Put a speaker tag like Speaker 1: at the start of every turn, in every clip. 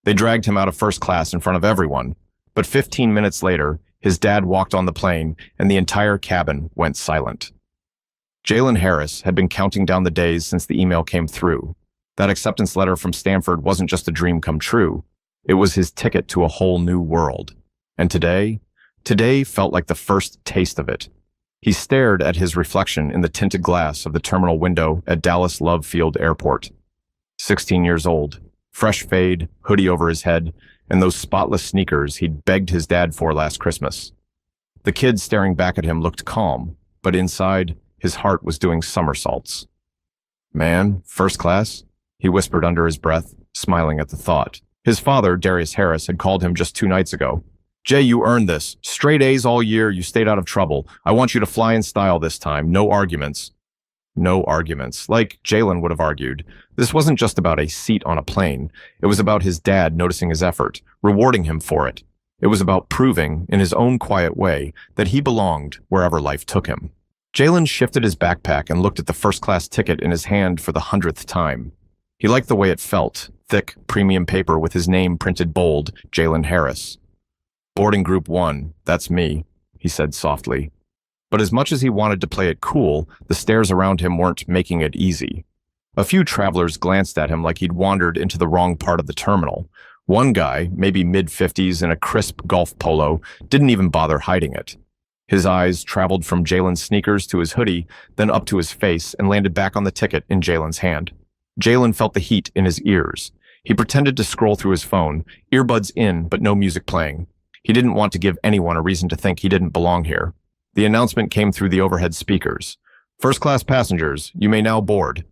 Speaker 1: They dragged him out of first class in front of everyone, but 15 minutes later, his dad walked on the plane and the entire cabin went silent. Jalen Harris had been counting down the days since the email came through. That acceptance letter from Stanford wasn't just a dream come true. It was his ticket to a whole new world. And today felt like the first taste of it. He stared at his reflection in the tinted glass of the terminal window at Dallas Love Field Airport. 16 years old, fresh fade, hoodie over his head, and those spotless sneakers he'd begged his dad for last Christmas. The kid staring back at him looked calm, but inside, his heart was doing somersaults. "Man, first class?" he whispered under his breath, smiling at the thought. His father, Darius Harris, had called him just 2 nights ago. "Jay, you earned this. Straight A's all year, you stayed out of trouble. I want you to fly in style this time, no arguments." No arguments, like Jalen would have argued. This wasn't just about a seat on a plane. It was about his dad noticing his effort, rewarding him for it. It was about proving, in his own quiet way, that he belonged wherever life took him. Jalen shifted his backpack and looked at the first-class ticket in his hand for the 100th time. He liked the way it felt, thick, premium paper with his name printed bold, Jalen Harris. "Boarding Group 1, that's me," he said softly. But as much as he wanted to play it cool, the stares around him weren't making it easy. A few travelers glanced at him like he'd wandered into the wrong part of the terminal. One guy, maybe mid-50s in a crisp golf polo, didn't even bother hiding it. His eyes traveled from Jalen's sneakers to his hoodie, then up to his face and landed back on the ticket in Jalen's hand. Jalen felt the heat in his ears. He pretended to scroll through his phone, earbuds in but no music playing. He didn't want to give anyone a reason to think he didn't belong here. The announcement came through the overhead speakers. "First-class passengers, you may now board."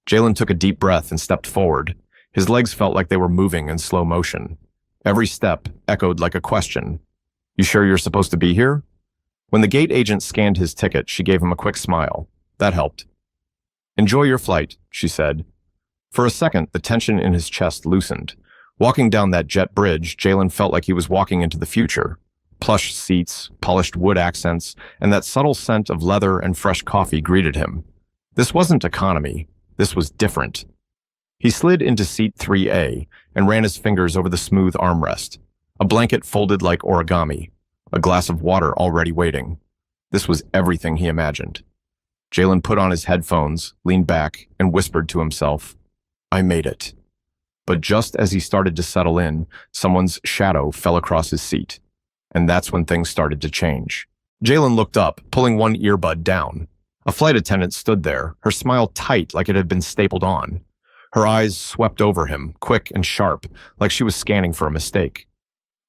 Speaker 1: Jalen took a deep breath and stepped forward. His legs felt like they were moving in slow motion. Every step echoed like a question. "You sure you're supposed to be here?" When the gate agent scanned his ticket, she gave him a quick smile. That helped. "Enjoy your flight," she said. For a second, the tension in his chest loosened. Walking down that jet bridge, Jalen felt like he was walking into the future. Plush seats, polished wood accents, and that subtle scent of leather and fresh coffee greeted him. This wasn't economy. This was different. He slid into seat 3A and ran his fingers over the smooth armrest. A blanket folded like origami. A glass of water already waiting. This was everything he imagined. Jalen put on his headphones, leaned back, and whispered to himself, "I made it." But just as he started to settle in, someone's shadow fell across his seat. And that's when things started to change. Jalen looked up, pulling one earbud down. A flight attendant stood there, her smile tight like it had been stapled on. Her eyes swept over him, quick and sharp, like she was scanning for a mistake.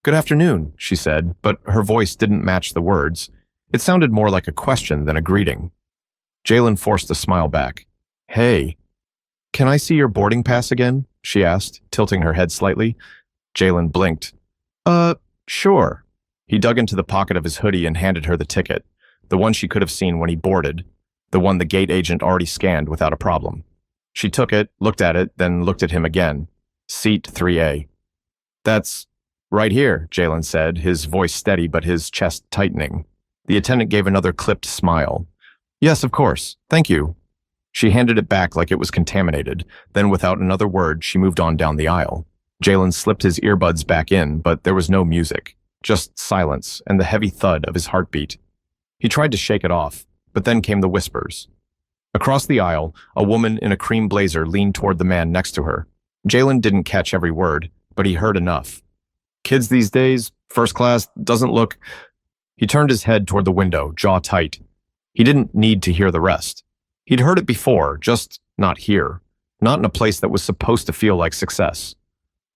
Speaker 1: "Good afternoon," she said, but her voice didn't match the words. It sounded more like a question than a greeting. Jalen forced a smile back. "Hey, can I see your boarding pass again?" she asked, tilting her head slightly. Jalen blinked. Sure." He dug into the pocket of his hoodie and handed her the ticket, the one she could have seen when he boarded, the one the gate agent already scanned without a problem. She took it, looked at it, then looked at him again. Seat 3A. "That's right here," Jalen said, his voice steady but his chest tightening. The attendant gave another clipped smile. "Yes, of course. Thank you." She handed it back like it was contaminated. Then without another word, she moved on down the aisle. Jalen slipped his earbuds back in, but there was no music. Just silence and the heavy thud of his heartbeat. He tried to shake it off, but then came the whispers. Across the aisle, a woman in a cream blazer leaned toward the man next to her. Jalen didn't catch every word, but he heard enough. "Kids these days, first class, doesn't look..." He turned his head toward the window, jaw tight. He didn't need to hear the rest. He'd heard it before, just not here. Not in a place that was supposed to feel like success.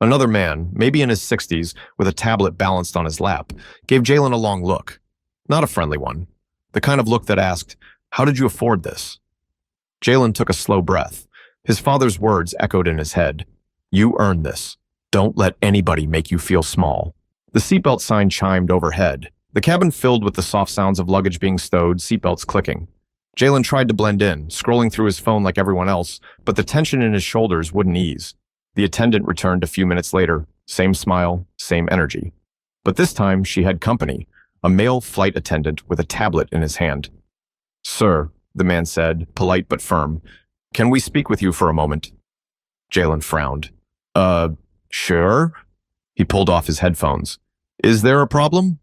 Speaker 1: Another man, maybe in his 60s, with a tablet balanced on his lap, gave Jalen a long look. Not a friendly one. The kind of look that asked, "How did you afford this?" Jalen took a slow breath. His father's words echoed in his head. "You earned this. Don't let anybody make you feel small." The seatbelt sign chimed overhead. The cabin filled with the soft sounds of luggage being stowed, seatbelts clicking. Jalen tried to blend in, scrolling through his phone like everyone else, but the tension in his shoulders wouldn't ease. The attendant returned a few minutes later, same smile, same energy. But this time she had company, a male flight attendant with a tablet in his hand. "Sir," the man said, polite but firm, "can we speak with you for a moment?" Jalen frowned. Sure?" He pulled off his headphones. Is there a problem?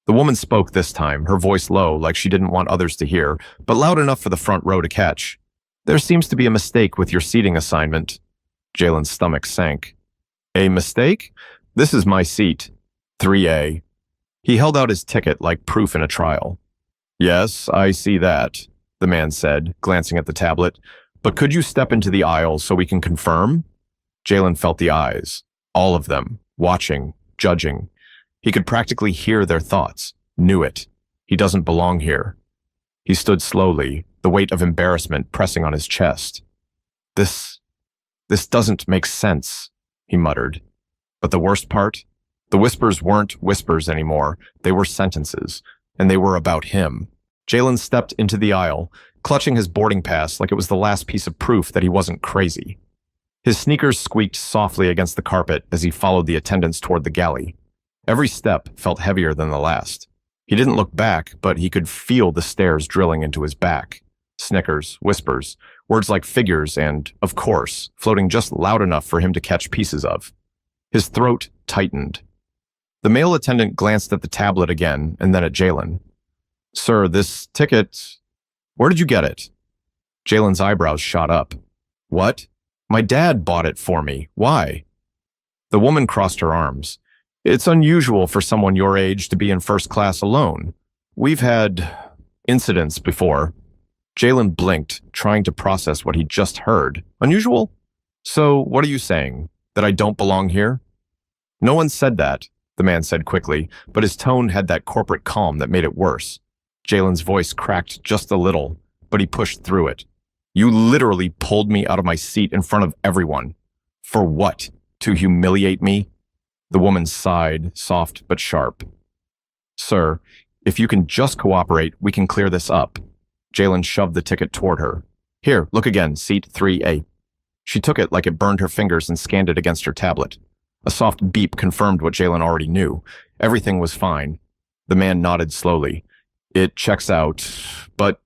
Speaker 1: The woman spoke this time, her voice low, like she didn't want others to hear, but loud enough for the front row to catch. There seems to be a mistake with your seating assignment. Jalen's stomach sank. A mistake? This is my seat. 3A. He held out his ticket like proof in a trial. Yes, I see that, the man said, glancing at the tablet. But could you step into the aisle so we can confirm? Jalen felt the eyes, all of them, watching, judging. He could practically hear their thoughts, knew it. He doesn't belong here. He stood slowly, the weight of embarrassment pressing on his chest. This doesn't make sense, he muttered. But the worst part? The whispers weren't whispers anymore. They were sentences, and they were about him. Jalen stepped into the aisle, clutching his boarding pass like it was the last piece of proof that he wasn't crazy. His sneakers squeaked softly against the carpet as he followed the attendants toward the galley. Every step felt heavier than the last. He didn't look back, but he could feel the stairs drilling into his back. Snickers, whispers, words like figures and, of course, floating just loud enough for him to catch pieces of. His throat tightened. The male attendant glanced at the tablet again and then at Jalen. Sir, this ticket, where did you get it? Jalen's eyebrows shot up. What? My dad bought it for me. Why? The woman crossed her arms. It's unusual for someone your age to be in first class alone. We've had incidents before. Jalen blinked, trying to process what he'd just heard. Unusual? So, what are you saying? That I don't belong here? No one said that, the man said quickly, but his tone had that corporate calm that made it worse. Jalen's voice cracked just a little, but he pushed through it. You literally pulled me out of my seat in front of everyone. For what? To humiliate me? The woman sighed, soft but sharp. Sir, if you can just cooperate, we can clear this up. Jalen shoved the ticket toward her. Here, look again, seat 3A. She took it like it burned her fingers and scanned it against her tablet. A soft beep confirmed what Jalen already knew. Everything was fine. The man nodded slowly. It checks out, but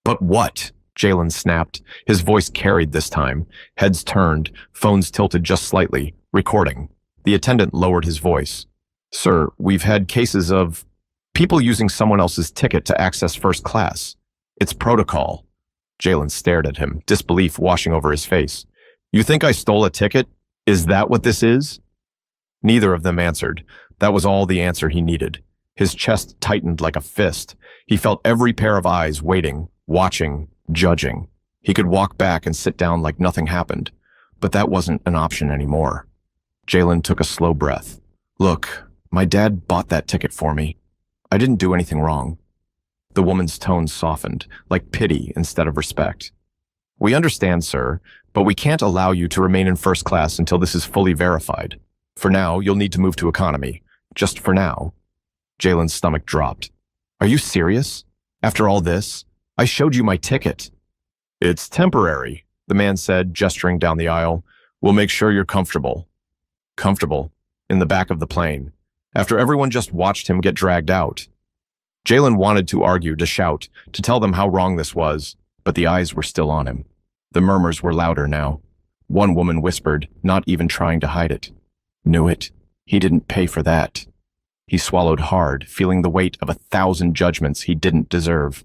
Speaker 1: what? Jalen snapped. His voice carried this time. Heads turned, phones tilted just slightly, recording. The attendant lowered his voice. Sir, we've had cases of people using someone else's ticket to access first class. It's protocol. Jalen stared at him, disbelief washing over his face. You think I stole a ticket? Is that what this is? Neither of them answered. That was all the answer he needed. His chest tightened like a fist. He felt every pair of eyes waiting, watching, judging. He could walk back and sit down like nothing happened, but that wasn't an option anymore. Jalen took a slow breath. Look, my dad bought that ticket for me. I didn't do anything wrong. The woman's tone softened, like pity instead of respect. We understand, sir, but we can't allow you to remain in first class until this is fully verified. For now, you'll need to move to economy. Just for now. Jalen's stomach dropped. Are you serious? After all this? I showed you my ticket. It's temporary, the man said, gesturing down the aisle. We'll make sure you're comfortable. Comfortable, in the back of the plane, after everyone just watched him get dragged out. Jalen wanted to argue, to shout, to tell them how wrong this was, but the eyes were still on him. The murmurs were louder now. One woman whispered, not even trying to hide it. Knew it. He didn't pay for that. He swallowed hard, feeling the weight of 1,000 judgments he didn't deserve.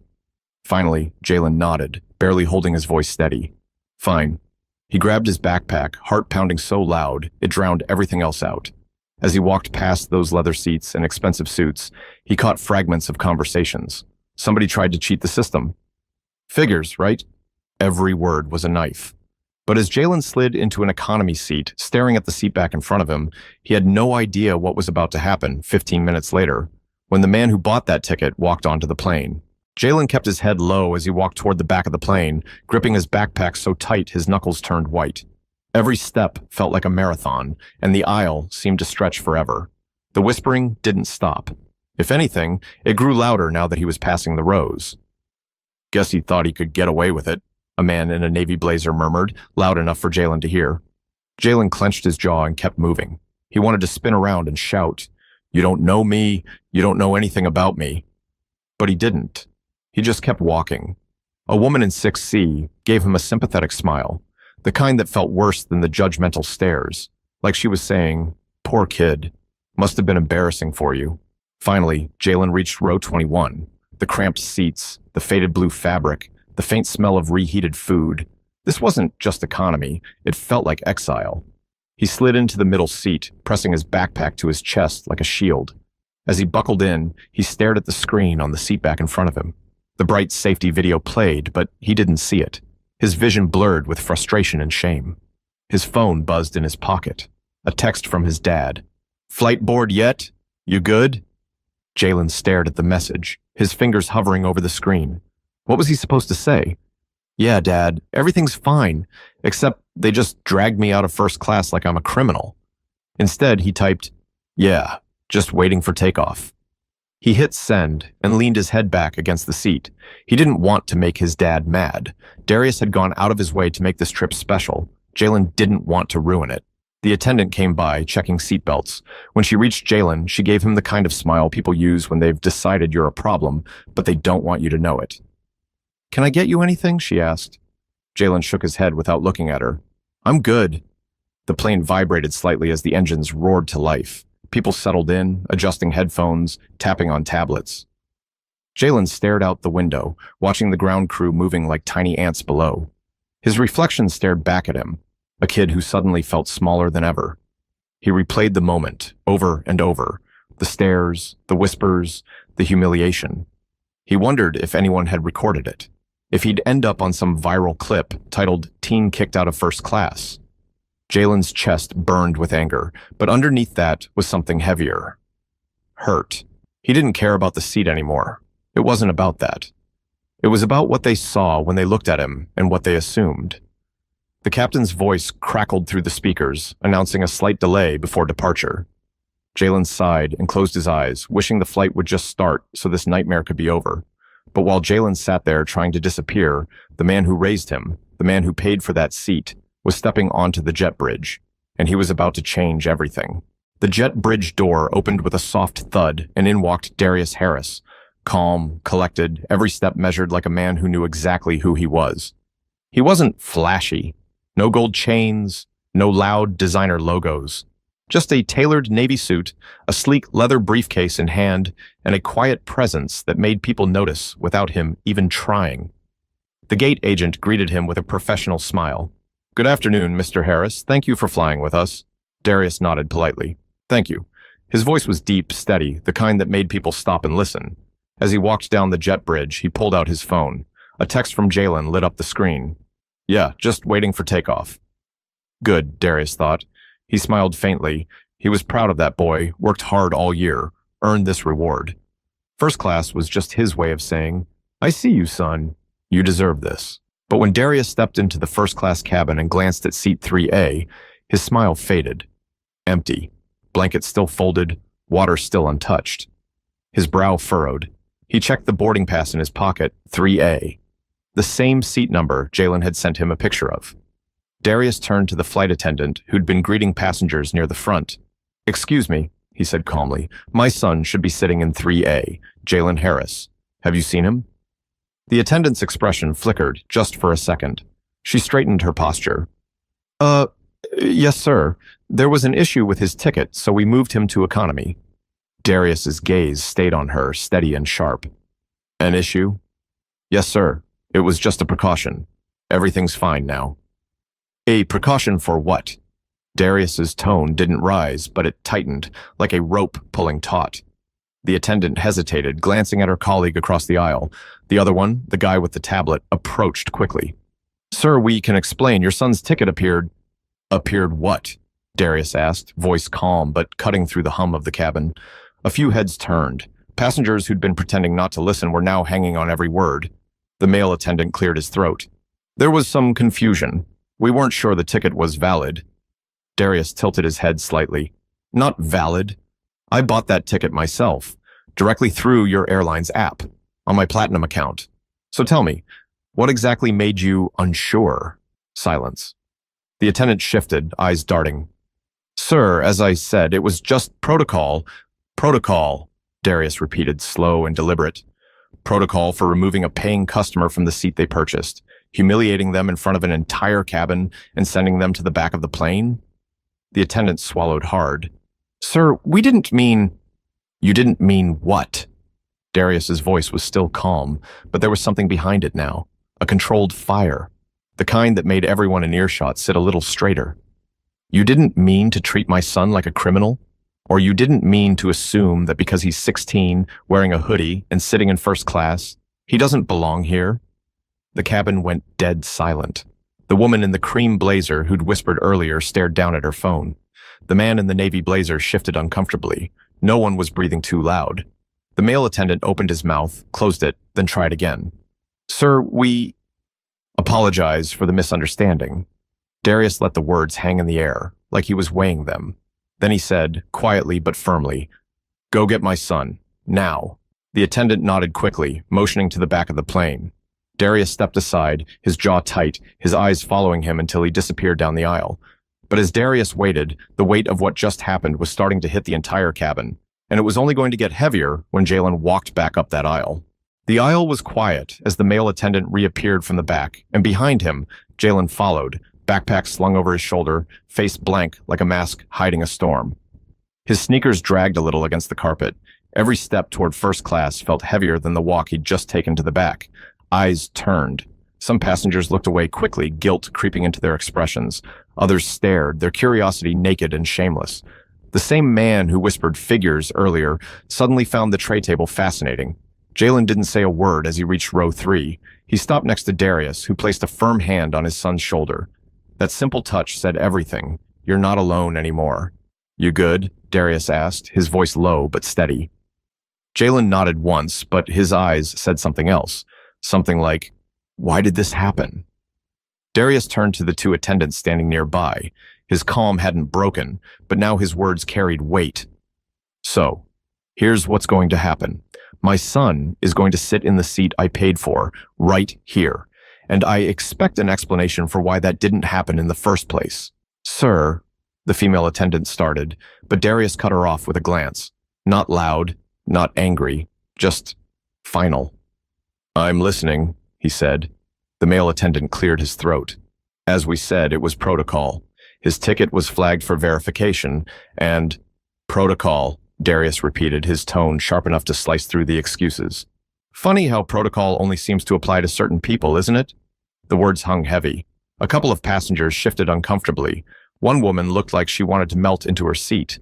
Speaker 1: Finally, Jalen nodded, barely holding his voice steady. Fine. He grabbed his backpack, heart pounding so loud, it drowned everything else out. As he walked past those leather seats and expensive suits, he caught fragments of conversations. Somebody tried to cheat the system. Figures, right? Every word was a knife. But as Jalen slid into an economy seat, staring at the seat back in front of him, he had no idea what was about to happen 15 minutes later, when the man who bought that ticket walked onto the plane. Jalen kept his head low as he walked toward the back of the plane, gripping his backpack so tight his knuckles turned white. Every step felt like a marathon, and the aisle seemed to stretch forever. The whispering didn't stop. If anything, it grew louder now that he was passing the rows. Guess he thought he could get away with it, a man in a navy blazer murmured, loud enough for Jalen to hear. Jalen clenched his jaw and kept moving. He wanted to spin around and shout, "You don't know me, you don't know anything about me." But he didn't. He just kept walking. A woman in 6C gave him a sympathetic smile, the kind that felt worse than the judgmental stares, like she was saying, "Poor kid." Must have been embarrassing for you. Finally, Jalen reached row 21. The cramped seats, the faded blue fabric, the faint smell of reheated food. This wasn't just economy, it felt like exile. He slid into the middle seat, pressing his backpack to his chest like a shield. As he buckled in, he stared at the screen on the seat back in front of him. The bright safety video played, but he didn't see it. His vision blurred with frustration and shame. His phone buzzed in his pocket. A text from his dad. "Flight board yet? You good?" Jalen stared at the message, his fingers hovering over the screen. What was he supposed to say? "Yeah, Dad, everything's fine, except they just dragged me out of first class like I'm a criminal." Instead, he typed, "Yeah, just waiting for takeoff." He hit send and leaned his head back against the seat. He didn't want to make his dad mad. Darius had gone out of his way to make this trip special. Jalen didn't want to ruin it. The attendant came by, checking seatbelts. When she reached Jalen, she gave him the kind of smile people use when they've decided you're a problem, but they don't want you to know it. "Can I get you anything?" she asked. Jalen shook his head without looking at her. "I'm good." The plane vibrated slightly as the engines roared to life. People settled in, adjusting headphones, tapping on tablets. Jalen stared out the window, watching the ground crew moving like tiny ants below. His reflection stared back at him, a kid who suddenly felt smaller than ever. He replayed the moment, over and over, the stares, the whispers, the humiliation. He wondered if anyone had recorded it, if he'd end up on some viral clip titled "Teen Kicked Out of First Class." Jalen's chest burned with anger, but underneath that was something heavier. Hurt. He didn't care about the seat anymore. It wasn't about that. It was about what they saw when they looked at him and what they assumed. The captain's voice crackled through the speakers, announcing a slight delay before departure. Jalen sighed and closed his eyes, wishing the flight would just start so this nightmare could be over. But while Jalen sat there trying to disappear, the man who raised him, the man who paid for that seat, was stepping onto the jet bridge, and he was about to change everything. The jet bridge door opened with a soft thud, and in walked Darius Harris, calm, collected, every step measured like a man who knew exactly who he was. He wasn't flashy. No gold chains, no loud designer logos. Just a tailored navy suit, a sleek leather briefcase in hand, and a quiet presence that made people notice without him even trying. The gate agent greeted him with a professional smile. "Good afternoon, Mr. Harris. Thank you for flying with us." Darius nodded politely. "Thank you." His voice was deep, steady, the kind that made people stop and listen. As he walked down the jet bridge, he pulled out his phone. A text from Jalen lit up the screen. "Yeah, just waiting for takeoff." Good, Darius thought. He smiled faintly. He was proud of that boy, worked hard all year, earned this reward. First class was just his way of saying, "I see you, son. You deserve this." But when Darius stepped into the first-class cabin and glanced at seat 3A, his smile faded. Empty. Blanket still folded, water still untouched. His brow furrowed. He checked the boarding pass in his pocket, 3A. The same seat number Jalen had sent him a picture of. Darius turned to the flight attendant who'd been greeting passengers near the front. "Excuse me," he said calmly. "My son should be sitting in 3A, Jalen Harris. Have you seen him?" The attendant's expression flickered just for a second. She straightened her posture. Yes, sir. There was an issue with his ticket, so we moved him to economy." Darius's gaze stayed on her, steady and sharp. "An issue?" "Yes, sir. It was just a precaution. Everything's fine now." "A precaution for what?" Darius's tone didn't rise, but it tightened, like a rope pulling taut. The attendant hesitated, glancing at her colleague across the aisle. The other one, the guy with the tablet, approached quickly. "Sir, we can explain. Your son's ticket appeared." "Appeared what?" Darius asked, voice calm but cutting through the hum of the cabin. A few heads turned. Passengers who'd been pretending not to listen were now hanging on every word. The male attendant cleared his throat. "There was some confusion. We weren't sure the ticket was valid." Darius tilted his head slightly. "Not valid. I bought that ticket myself, directly through your airline's app, on my Platinum account. So tell me, what exactly made you unsure?" Silence. The attendant shifted, eyes darting. "Sir, as I said, it was just protocol." "Protocol," Darius repeated, slow and deliberate. "Protocol for removing a paying customer from the seat they purchased, humiliating them in front of an entire cabin, and sending them to the back of the plane?" The attendant swallowed hard. Sir, we didn't mean... You didn't mean what? Darius's voice was still calm, but there was something behind it now. A controlled fire. The kind that made everyone in earshot sit a little straighter. You didn't mean to treat my son like a criminal? Or you didn't mean to assume that because he's 16, wearing a hoodie, and sitting in first class, he doesn't belong here? The cabin went dead silent. The woman in the cream blazer who'd whispered earlier stared down at her phone. The man in the navy blazer shifted uncomfortably. No one was breathing too loud. The male attendant opened his mouth, closed it, then tried again. Sir, we... Apologize for the misunderstanding. Darius let the words hang in the air, like he was weighing them. Then he said, quietly but firmly, Go get my son. Now. The attendant nodded quickly, motioning to the back of the plane. Darius stepped aside, his jaw tight, his eyes following him until he disappeared down the aisle. But as Darius waited, the weight of what just happened was starting to hit the entire cabin, and it was only going to get heavier when Jalen walked back up that aisle. The aisle was quiet as the male attendant reappeared from the back, and behind him, Jalen followed, backpack slung over his shoulder, face blank like a mask hiding a storm. His sneakers dragged a little against the carpet. Every step toward first class felt heavier than the walk he'd just taken to the back. Eyes turned. Some passengers looked away quickly, guilt creeping into their expressions. Others stared, their curiosity naked and shameless. The same man who whispered figures earlier suddenly found the tray table fascinating. Jalen didn't say a word as he reached row 3. He stopped next to Darius, who placed a firm hand on his son's shoulder. That simple touch said everything. You're not alone anymore. You good? Darius asked, his voice low but steady. Jalen nodded once, but his eyes said something else. Something like, why did this happen? Darius turned to the two attendants standing nearby. His calm hadn't broken, but now his words carried weight. So, here's what's going to happen. My son is going to sit in the seat I paid for, right here, and I expect an explanation for why that didn't happen in the first place. Sir, the female attendant started, but Darius cut her off with a glance. Not loud, not angry, just final. I'm listening, he said. The male attendant cleared his throat. As we said, it was protocol. His ticket was flagged for verification, and... Protocol, Darius repeated, his tone sharp enough to slice through the excuses. Funny how protocol only seems to apply to certain people, isn't it? The words hung heavy. A couple of passengers shifted uncomfortably. One woman looked like she wanted to melt into her seat.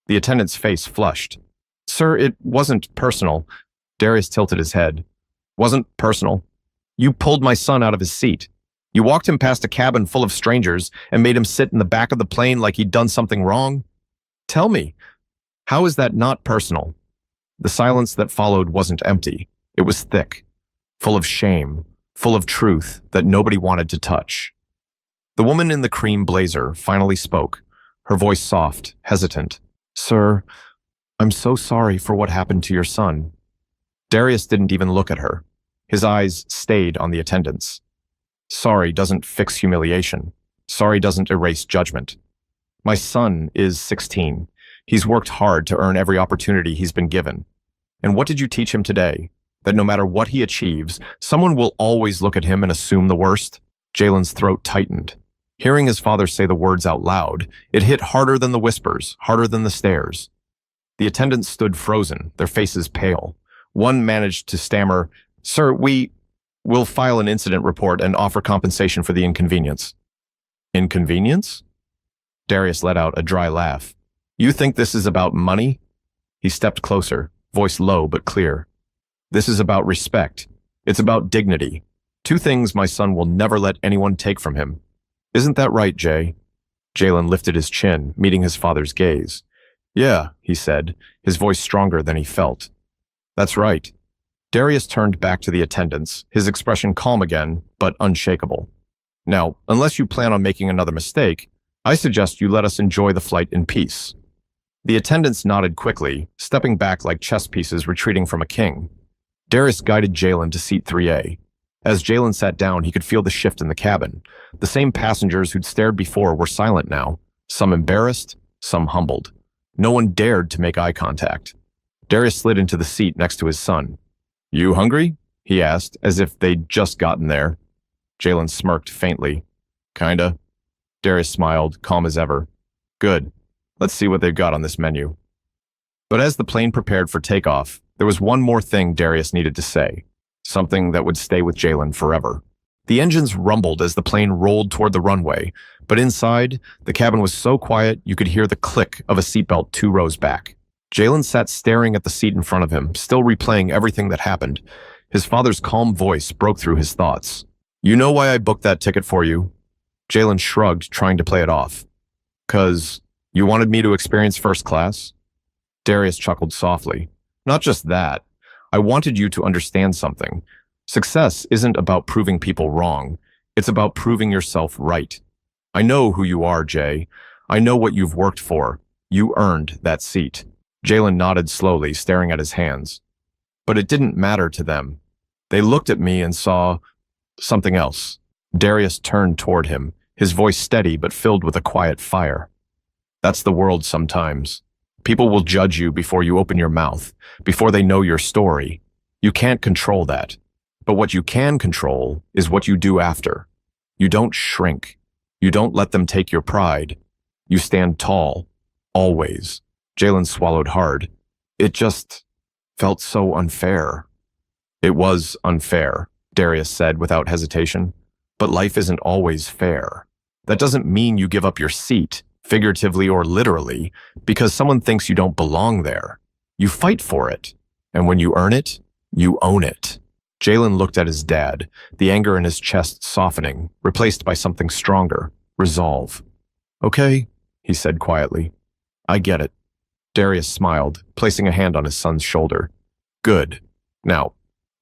Speaker 1: The attendant's face flushed. Sir, it wasn't personal. Darius tilted his head. Wasn't personal. You pulled my son out of his seat. You walked him past a cabin full of strangers and made him sit in the back of the plane like he'd done something wrong? Tell me, how is that not personal? The silence that followed wasn't empty. It was thick, full of shame, full of truth that nobody wanted to touch. The woman in the cream blazer finally spoke, her voice soft, hesitant. Sir, I'm so sorry for what happened to your son. Darius didn't even look at her. His eyes stayed on the attendants. Sorry doesn't fix humiliation. Sorry doesn't erase judgment. My son is 16. He's worked hard to earn every opportunity he's been given. And what did you teach him today? That no matter what he achieves, someone will always look at him and assume the worst? Jalen's throat tightened. Hearing his father say the words out loud, it hit harder than the whispers, harder than the stares. The attendants stood frozen, their faces pale. One managed to stammer, Sir, we'll file an incident report and offer compensation for the inconvenience. Inconvenience? Darius let out a dry laugh. You think this is about money? He stepped closer, voice low but clear. This is about respect. It's about dignity. Two things my son will never let anyone take from him. Isn't that right, Jay? Jalen lifted his chin, meeting his father's gaze. Yeah, he said, his voice stronger than he felt. That's right. Darius turned back to the attendants, his expression calm again, but unshakable. Now, unless you plan on making another mistake, I suggest you let us enjoy the flight in peace. The attendants nodded quickly, stepping back like chess pieces retreating from a king. Darius guided Jalen to seat 3A. As Jalen sat down, he could feel the shift in the cabin. The same passengers who'd stared before were silent now, some embarrassed, some humbled. No one dared to make eye contact. Darius slid into the seat next to his son. You hungry? He asked, as if they'd just gotten there. Jalen smirked faintly. Kinda. Darius smiled, calm as ever. Good. Let's see what they've got on this menu. But as the plane prepared for takeoff, there was one more thing Darius needed to say, something that would stay with Jalen forever. The engines rumbled as the plane rolled toward the runway, but inside, the cabin was so quiet you could hear the click of a seatbelt 2 rows back. Jalen sat staring at the seat in front of him, still replaying everything that happened. His father's calm voice broke through his thoughts. "You know why I booked that ticket for you?" Jalen shrugged, trying to play it off. "'Cause you wanted me to experience first class?" Darius chuckled softly. "Not just that. I wanted you to understand something. Success isn't about proving people wrong. It's about proving yourself right. I know who you are, Jay. I know what you've worked for. You earned that seat." Jalen nodded slowly, staring at his hands. "But it didn't matter to them. They looked at me and saw something else." Darius turned toward him, his voice steady but filled with a quiet fire. "That's the world sometimes. People will judge you before you open your mouth, before they know your story. You can't control that. But what you can control is what you do after. You don't shrink. You don't let them take your pride. You stand tall. Always." Jalen swallowed hard. It just felt so unfair. "It was unfair," Darius said without hesitation. "But life isn't always fair. That doesn't mean you give up your seat, figuratively or literally, because someone thinks you don't belong there. You fight for it. And when you earn it, you own it." Jalen looked at his dad, the anger in his chest softening, replaced by something stronger, resolve. "Okay," he said quietly. "I get it." Darius smiled, placing a hand on his son's shoulder. "Good. Now,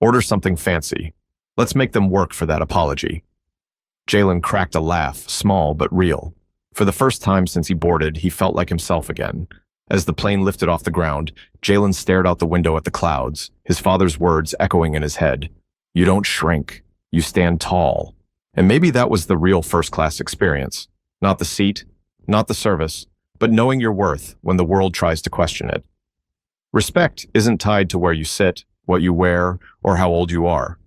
Speaker 1: order something fancy. Let's make them work for that apology." Jalen cracked a laugh, small but real. For the first time since he boarded, he felt like himself again. As the plane lifted off the ground, Jalen stared out the window at the clouds, his father's words echoing in his head. "You don't shrink. You stand tall." And maybe that was the real first-class experience. Not the seat, not the service, but knowing your worth when the world tries to question it. Respect isn't tied to where you sit, what you wear, or how old you are.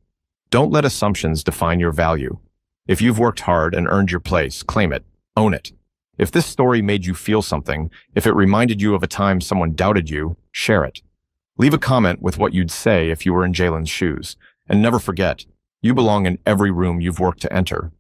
Speaker 1: Don't let assumptions define your value. If you've worked hard and earned your place, claim it, own it. If this story made you feel something, if it reminded you of a time someone doubted you, share it. Leave a comment with what you'd say if you were in Jalen's shoes. And never forget, you belong in every room you've worked to enter.